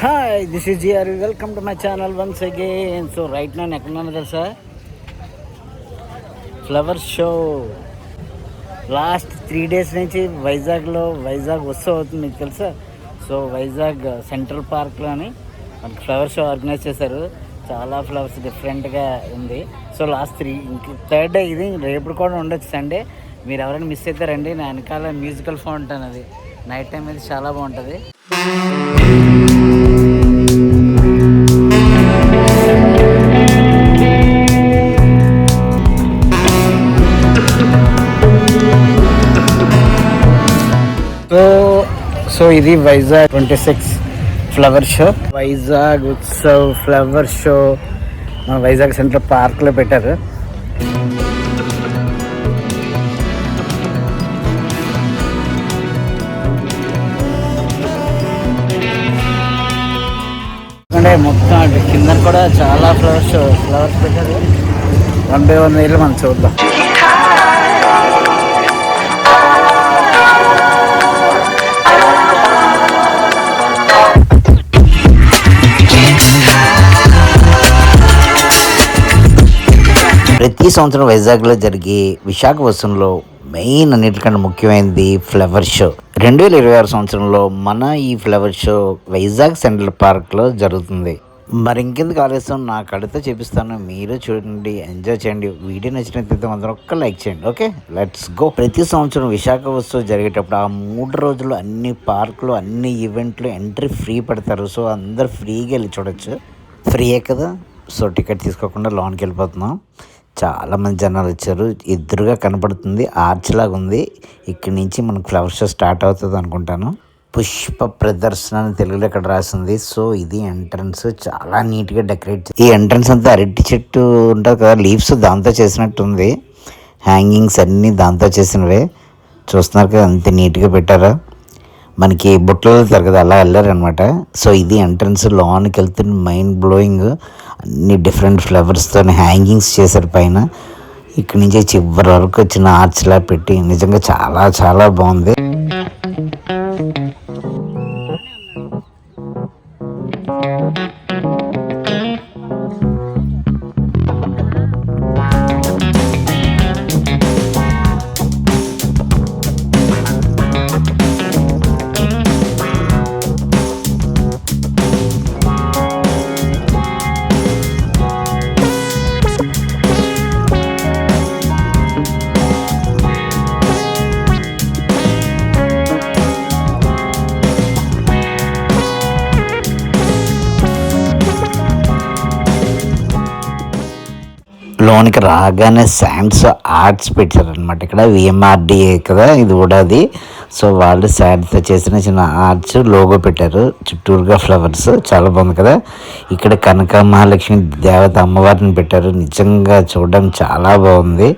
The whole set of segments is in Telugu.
Hi this is G R, welcome to my channel once again. So right నేను ఎక్కడున్నాను తెలుసా? ఫ్లవర్ షో లాస్ట్ 3 days నుంచి వైజాగ్ వస్తూ అవుతుంది, మీకు తెలుసా? సో వైజాగ్ సెంట్రల్ పార్క్లోని మనకి ఫ్లవర్ షో ఆర్గనైజ్ చేశారు. చాలా ఫ్లవర్స్ డిఫరెంట్గా ఉంది. సో లాస్ట్ 3 డే ఇది, రేపు కూడా ఉండొచ్చు సండే. మీరు ఎవరైనా మిస్ అయితే రండి. నా వెనకాల మ్యూజికల్ ఫౌంటైన్, అది నైట్ టైం అయితే చాలా బాగుంటుంది. సో ఇది Vizag 26 flower show, Vizag Utsav flower show మన వైజాగ్ సెంట్రల్ పార్క్లో పెట్టారు. అంటే మొత్తం కింద కూడా చాలా ఫ్లవర్స్ పెట్టారు. 1 by 1 వేలు మనం చూద్దాం. ప్రతి సంవత్సరం వైజాగ్లో జరిగే విశాఖ ఉత్సవంలో మెయిన్ అన్నిటికంటే ముఖ్యమైనది ఫ్లవర్ షో. 2026 సంవత్సరంలో మన ఈ ఫ్లవర్ షో వైజాగ్ సెంట్రల్ పార్క్లో జరుగుతుంది. మరి ఇంకెందుకు ఆలస్యం, నా కడితో చూపిస్తాను, మీరు చూడండి, ఎంజాయ్ చేయండి. వీడియో నచ్చినట్లయితే మాత్రం ఒక్క లైక్ చేయండి. Okay, let's go. ప్రతి సంవత్సరం విశాఖ ఉత్సవం జరిగేటప్పుడు ఆ 3 రోజులు అన్ని పార్కులు, అన్ని ఈవెంట్లు ఎంట్రీ ఫ్రీ పెడతారు. సో అందరు ఫ్రీగా వెళ్ళి చూడొచ్చు. ఫ్రీయే కదా, సో టికెట్ తీసుకోకుండా లోన్కి వెళ్ళిపోతున్నాం. చాలామంది జనాలు వచ్చారు. ఎదురుగా కనపడుతుంది ఆర్చ్ లాగా ఉంది. ఇక్కడి నుంచి మనకు ఫ్లవర్ షో స్టార్ట్ అవుతుంది అనుకుంటాను. పుష్ప ప్రదర్శన అని తెలుగులో ఇక్కడ రాసింది. సో ఇది ఎంట్రన్స్, చాలా నీట్గా డెకరేట్. ఈ ఎంట్రన్స్ అంతా అరటి చెట్టు ఉంటుంది కదా, లీవ్స్ దాంతో చేసినట్టు ఉంది. హ్యాంగింగ్స్ అన్నీ దాంతో చేసినవే. చూస్తున్నారు కదా అంత నీట్గా పెట్టారా. మనకి బుట్టలు వెళ్తారు కదా, అలా వెళ్ళారనమాట. సో ఇది ఎంట్రన్స్. లోన్కి వెళ్తున్న మైండ్ బ్లోయింగ్. అన్ని డిఫరెంట్ ఫ్లవర్స్తో హ్యాంగింగ్స్ చేశారు పైన. ఇక్కడి నుంచి చివరి వరకు వచ్చిన ఆర్చ్లా పెట్టి నిజంగా చాలా చాలా బాగుంది. లోనికి రాగానే శాండ్స్ ఆర్ట్స్ పెట్టారనమాట. ఇక్కడ విఎంఆర్డిఏ కదా ఇది కూడా అది. సో వాళ్ళు శాండ్స్తో చేసిన చిన్న ఆర్ట్స్ లోగో పెట్టారు. చుట్టూరుగా ఫ్లవర్స్ చాలా బాగుంది కదా. ఇక్కడ కనక మహాలక్ష్మి దేవత అమ్మవారిని పెట్టారు. నిజంగా చూడడం చాలా బాగుంది.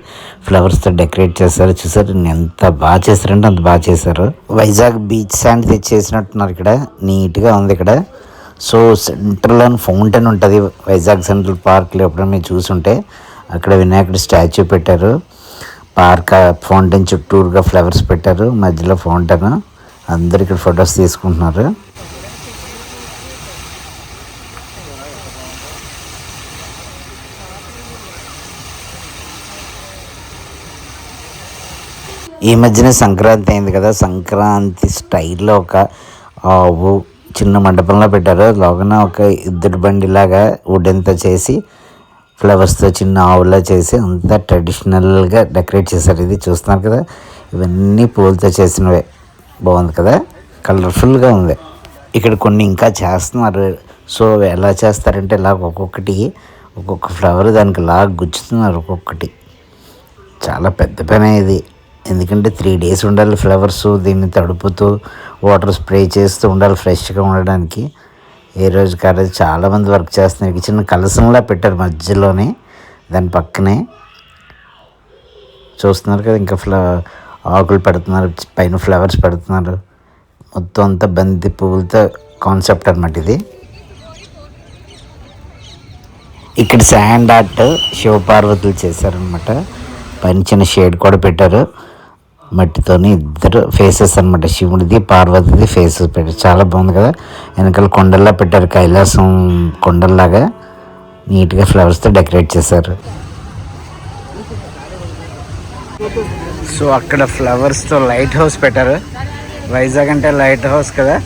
ఫ్లవర్స్తో డెకరేట్ చేశారు. చూసారు ఎంత బాగా చేశారంటే అంత బాగా చేశారు. వైజాగ్ బీచ్ శాండ్ తెచ్చేసినట్టున్నారు. ఇక్కడ నీట్గా ఉంది ఇక్కడ. సో సెంట్రల్ అని ఫౌంటైన్ ఉంటుంది వైజాగ్ సెంట్రల్ పార్క్లో. ఎప్పుడైనా మీరు చూసుంటే అక్కడ వినాయకుడి స్టాచ్యూ పెట్టారు. పార్క్ ఫౌంటైన్ చుట్టూరుగా ఫ్లవర్స్ పెట్టారు, మధ్యలో ఫౌంటైన్. అందరు ఇక్కడ ఫొటోస్ తీసుకుంటున్నారు. ఈ మధ్యనే సంక్రాంతి అయింది కదా, సంక్రాంతి స్టైల్లో ఒక ఆవు చిన్న మండపంలో పెట్టారు. లోగన ఒక ఇద్దరు బండిలాగా వుడెన్తో చేసి ఫ్లవర్స్తో చిన్న ఆవులా చేసి అంతా ట్రెడిషనల్గా డెకరేట్ చేశారు. ఇది చూస్తున్నారు కదా, ఇవన్నీ పూలతో చేసినవే. బాగుంది కదా, కలర్ఫుల్గా ఉంది. ఇక్కడ కొన్ని ఇంకా చేస్తున్నారు. సో ఎలా చేస్తారంటే ఇలా ఒక్కొక్క ఫ్లవర్ దానికి ఇలా గుచ్చుతున్నారు ఒక్కొక్కటి. చాలా పెద్ద పని ఇది. ఎందుకంటే 3 days ఉండాలి ఫ్లవర్స్. దీన్ని తడుపుతూ వాటర్ స్ప్రే చేస్తూ ఉండాలి ఫ్రెష్గా ఉండడానికి. ఏ రోజు కాదు చాలామంది వర్క్ చేస్తున్నారు. చిన్న కలసంలా పెట్టారు మధ్యలోనే, దాని పక్కనే చూస్తున్నారు కదా. ఇంకా ఆకులు పెడుతున్నారు, పైన ఫ్లవర్స్ పెడుతున్నారు. మొత్తం అంతా బంతి పువ్వులతో కాన్సెప్ట్ అనమాట ఇది. ఇక్కడ శాండ్ ఆర్ట్ శివపార్వతులు చేశారనమాట. పైన చిన్న షేడ్ కూడా పెట్టారు. మట్టితోని ఇద్దరు ఫేసెస్ అనమాట, శివుడిది పార్వతిది ఫేసెస్ పెట్టారు. చాలా బాగుంది కదా. వెనకాల కొండల్లా పెట్టారు, కైలాసం కొండల్లాగా నీట్గా ఫ్లవర్స్తో డెకరేట్ చేశారు. సో అక్కడ ఫ్లవర్స్తో లైట్ హౌస్ పెట్టారు. వైజాగ్ అంటే లైట్ హౌస్ కదా,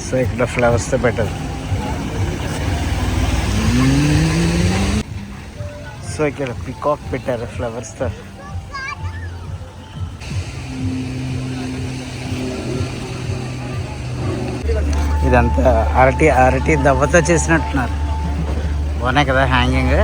సో ఇక్కడ ఫ్లవర్స్తో పెట్టారు. సో ఇక్కడ పికాక్ పెట్టారు ఫ్లవర్స్తో. ఇదంతా అరటి దవ్వతో చేసినట్టున్నారు. బాగున్నాయి కదా హ్యాంగింగ్.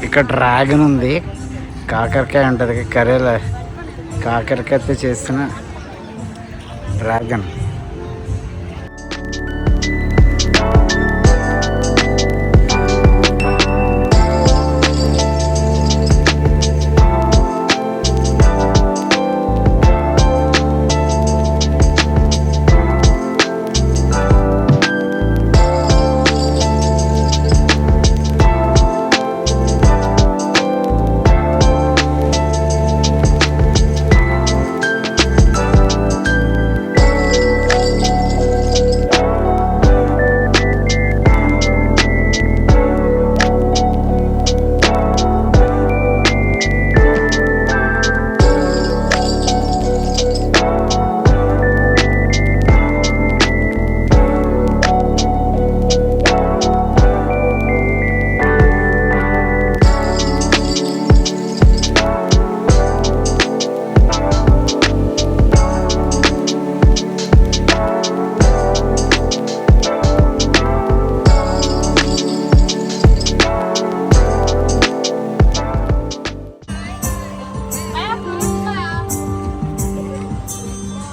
ఇక్కడ డ్రాగన్ ఉంది, కాకరకాయ ఉంటుంది కర్రీలో, కాకరకాయతో చేసిన డ్రాగన్.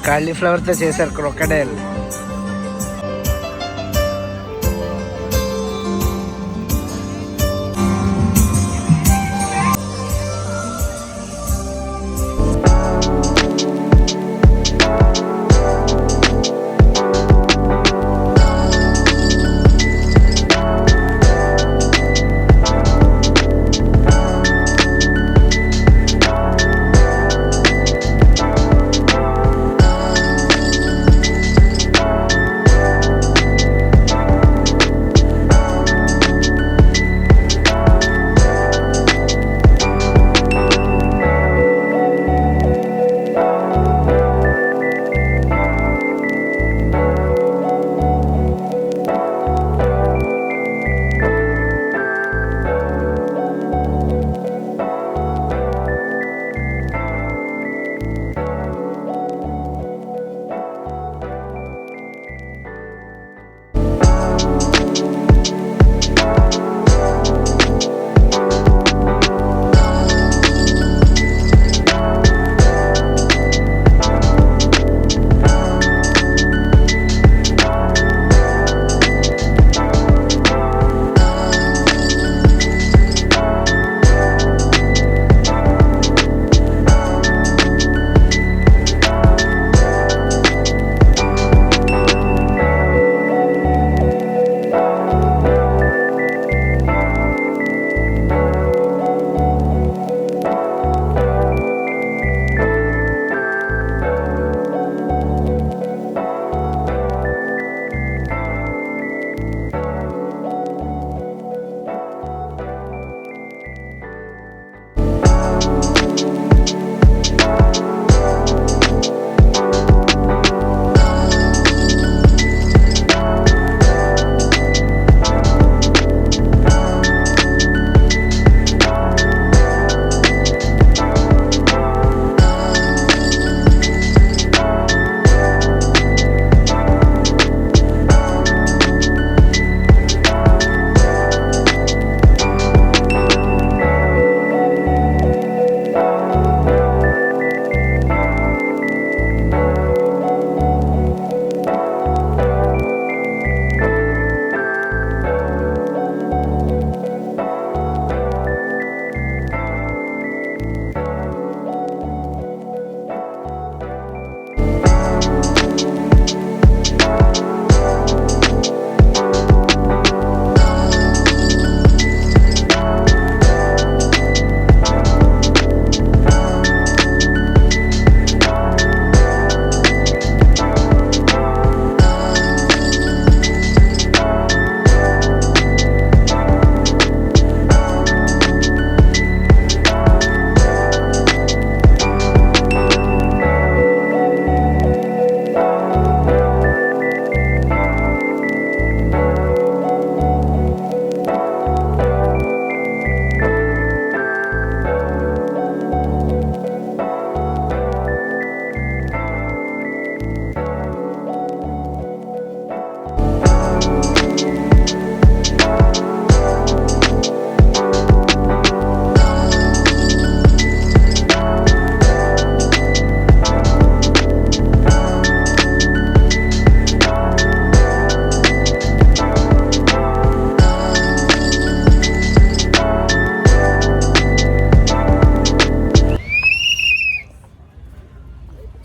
కాలీఫ్లవర్తో చేశారు క్రొకడైల్.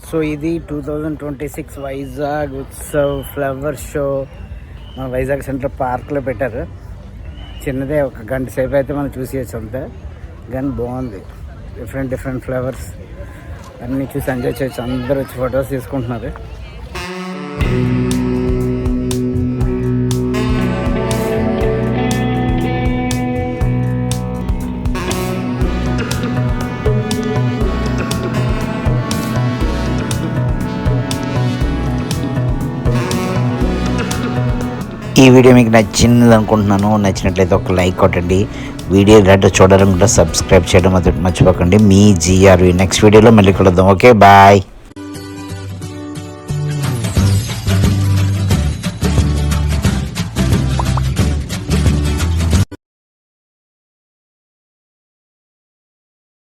సో ఇది 2026 వైజాగ్ ఉత్సవ్ ఫ్లవర్ షో మన వైజాగ్ సెంట్రల్ పార్క్లో పెట్టారు. చిన్నదే, ఒక గంట సేపు అయితే మనం చూసేయచ్చు అంతే, కానీ బాగుంది. డిఫరెంట్ ఫ్లవర్స్ అన్నీ చూసి ఎంజాయ్ చేయొచ్చు. అందరూ వచ్చి ఫొటోస్ తీసుకుంటున్నారు. ఈ వీడియో మీకు నచ్చింది అనుకుంటున్నాను. నచ్చినట్లయితే ఒక లైక్ కొట్టండి. వీడియో గట్రా చూడాలనుకుంటే సబ్స్క్రైబ్ చేయడం మర్చిపోకండి. మీ GRV. నెక్స్ట్ వీడియోలో మళ్ళీ కలుద్దాం. Okay, bye.